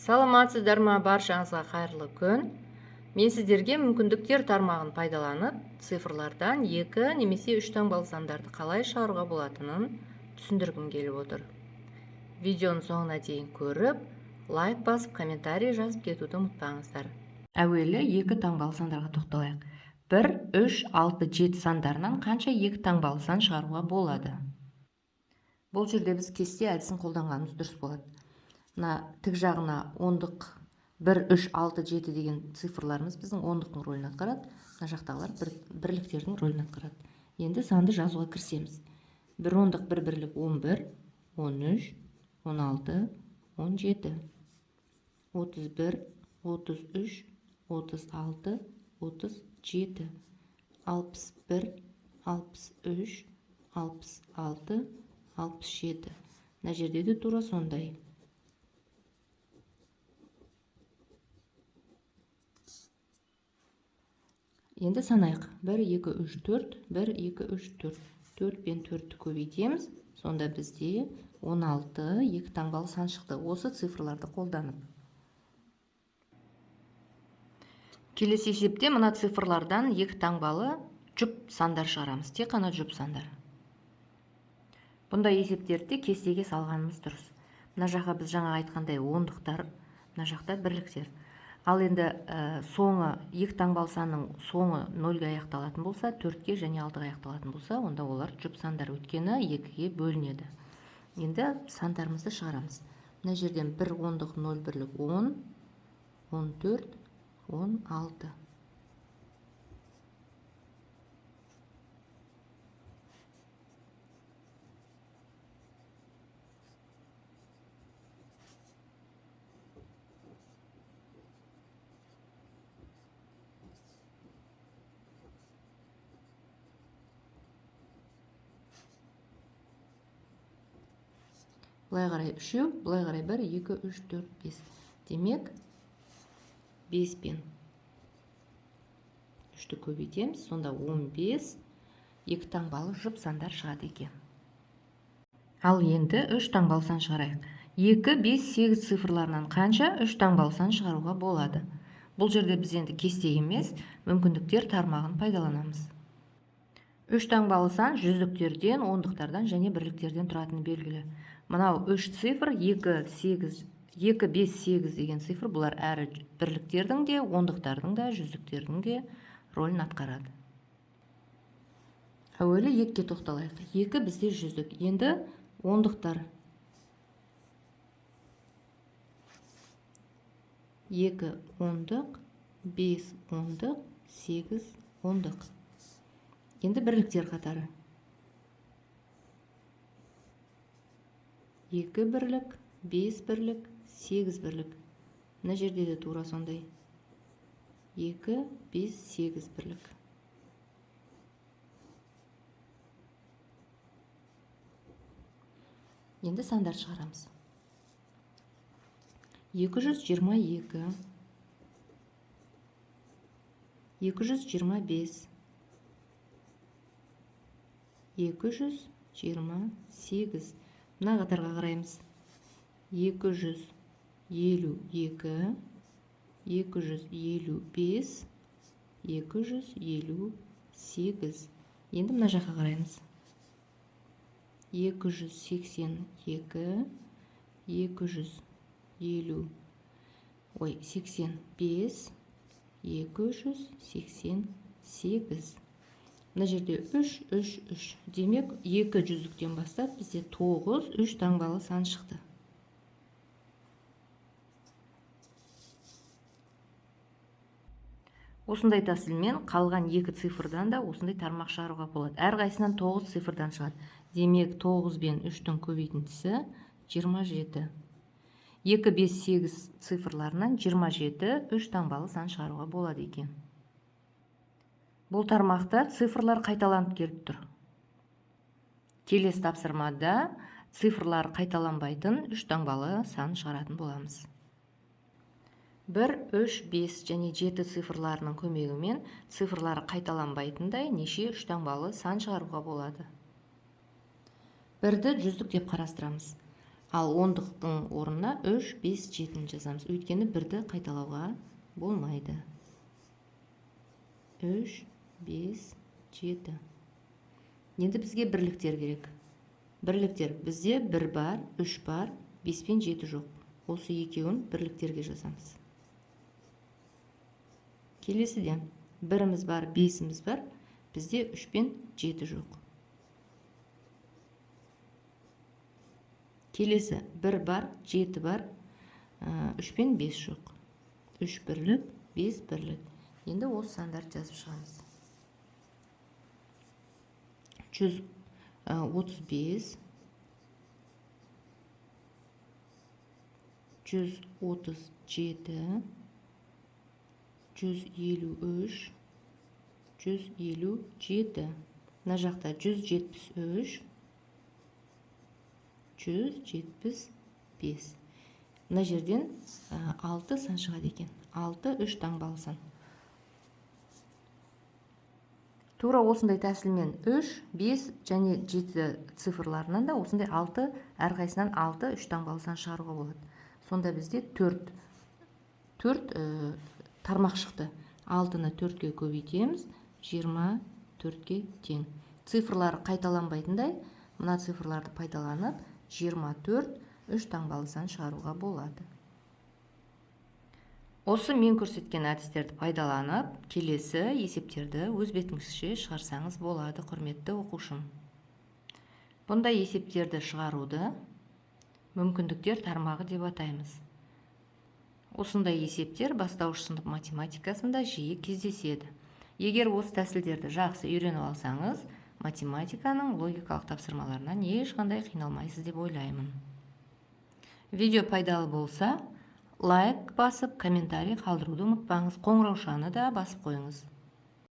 Саламатсыздар ма, баршаңызға қайырлы күн. Мен сіздерге мүмкіндіктер тармағын пайдаланып, цифрлардан 2 немесе 3 таңбалы сандарды қалай шығаруға болатынын түсіндіргім келіп отыр. Видеоның соңына дейін көріп, лайк басып, комментарий жазып кетуді ұмытпаңыздар. Әуелі 2 таңбалы сандарға тоқталайық. 1, 3, 6, 7 сандарынан қанша 2 таңбалы сан шығаруға болады? Бұл жерде біз кесте әдісін қолданғанымыз дұрыс болады. Мына тік жағына ондық 1, 3, 6, 7 деген цифрларымыз біздің ондықтың рөлін атқарады. Мына жақтағылар бірліктердің рөлін атқарады. Енді санды жазуға кірісеміз. 1 ондық 1 бірлік 11, 13, 16, 17, 31, 33, 36, 37, 61, 63, 66, 67. Мына жерде де тура сондай. Енді санайық. 1, 2, 3, 4, 1, 2, 3, 4. 4 пен 4-ті көбейтеміз. Сонда бізде 16 2 таңбалы сан шықты. Осы цифрларды қолданып. Келесі есепте мына цифрлардан 2 таңбалы жұп сандар шығарамыз. Тек қана жұп сандар. Бұндай есептерді кестеге салғанымыз дұрыс. Мына жаққа біз жаңа айтқандай ондықтар, мына жақта бірліктер. Ал енді соңы 2 таңбалы санның соңы 0-ге аяқталатын болса, 4-ге және 6-ға аяқталатын болса, онда олар жұп сандар, өйткені 2-ге бөлінеді. Енді сандарымызды шығарамыз. Мына жерден 1 ондық 0 бірлік 10, 14, 16. Бұлай қарай 3, бұлай қарай 1, 2, 3, 4, 5. Демек, 5 пен 3-ті көбейтеміз. Сонда 15 2 таңбалы жұп сандар шығады екен. Ал енді 3 таңбалы сан шығарайық. 2, 5, 8 цифрларынан қанша 3 таңбалы сан шығаруға болады? Бұл жерде біз енді кесте емес, мүмкіндіктер тармағын пайдаланамыз. 3 таңбалы сан жүздіктерден, ондықтардан және бірліктерден тұратыны белгілі. Мынау 3 цифр 2, 5, 8 деген цифр, бұлар әрі бірліктердің де, ондықтардың да, жүздіктердің де рөлін атқарады. Әуелі 2-ке тоқталайық. 2 бізде жүздік. Енді ондықтар. 2 ондық, 5 ондық, 8 ондық. Енді бірліктер қатары. 2 бірлік, 5 бірлік, 8 бірлік. Мына жерде де тура сондай. 2, 5, 8 бірлік. Енді сандар шығарамыз. 222, 225, 228. Мына қатарға қараймыз. 252, 255, 258. Енді мына жаққа қараймыз. 282, 250, 85, 288. Мына жерде 3, 3, 3. Демек, 2 жүздіктен бастап бізде 9 3 таңбалы сан шықты. Осындай тәсілмен қалған 2 цифрдан да осындай тармақ шығаруға болады. Әрқайсынан 9 цифрдан шығады. Демек, 9 бен 3-тің көбейтіндісі 27. 2, 5, 8 цифрларынан 27 3 таңбалы сан шығаруға болады екен. Бұл тармақта цифрлар қайталанып келіп тұр. Келесі тапсырмада цифрлар қайталанбайтын 3 таңбалы сан шығаратын боламыз. 1, 3, 5 және 7 цифрларының көмегімен цифрлары қайталанбайтындай неше 3 таңбалы сан шығаруға болады. 1-ді жүздік деп қарастырамыз. Ал ондықтың орнына 3, 5, 7 жазамыз. Өйткені бірді қайталауға болмайды. 3, 5, 7. Енді бізге бірліктер керек. Бірліктер бізде 1 бар, 3 бар, 5 пен 7 жоқ. Осы екеуін бірліктерге жазамыз. Келесіден 1-іміз бар, 5-іміз бар, бізде 3 пен 7 жоқ. Келесі 1 бар, 7 бар, 3 пен 5 жоқ. 3 бірлік, 5 бірлік. Енді осы сандарды жазып шығамыз. 135, 137, 153, 157. Мына жақта 173, 175. Мына жерден 6 сан шығады екен. 6 3 таңбалы сан. Тура осындай тәсілмен 3, 5 және 7 цифрларынан да осындай 6, әрқайсынан 6 3 таңбалы сан шығаруға болады. Сонда бізде 4 тармақ шықты. 6-ны 4-ке көбейтеміз, 24-ке тең. Цифрлар қайталанбайтындай, мына цифрларды пайдаланып 24 3 таңбалы сан шығаруға болады. Осы мен көрсеткен әдістерді пайдаланып, келесі есептерді өз бетіңізше шығарсаңыз болады, құрметті оқушым. Бұндай есептерді шығаруды мүмкіндіктер тармағы деп атаймыз. Осындай есептер бастауыш сынып математикасында жиі кездеседі. Егер осы тәсілдерді жақсы үйреніп алсаңыз, математиканың логикалық тапсырмаларынан ешқандай қиналмайсыз деп ойлаймын. Видео пайдалы болса, лайк басып, комментарий қалдыруды ұмытпаңыз. Қоңыраушаны да басып қойыңыз.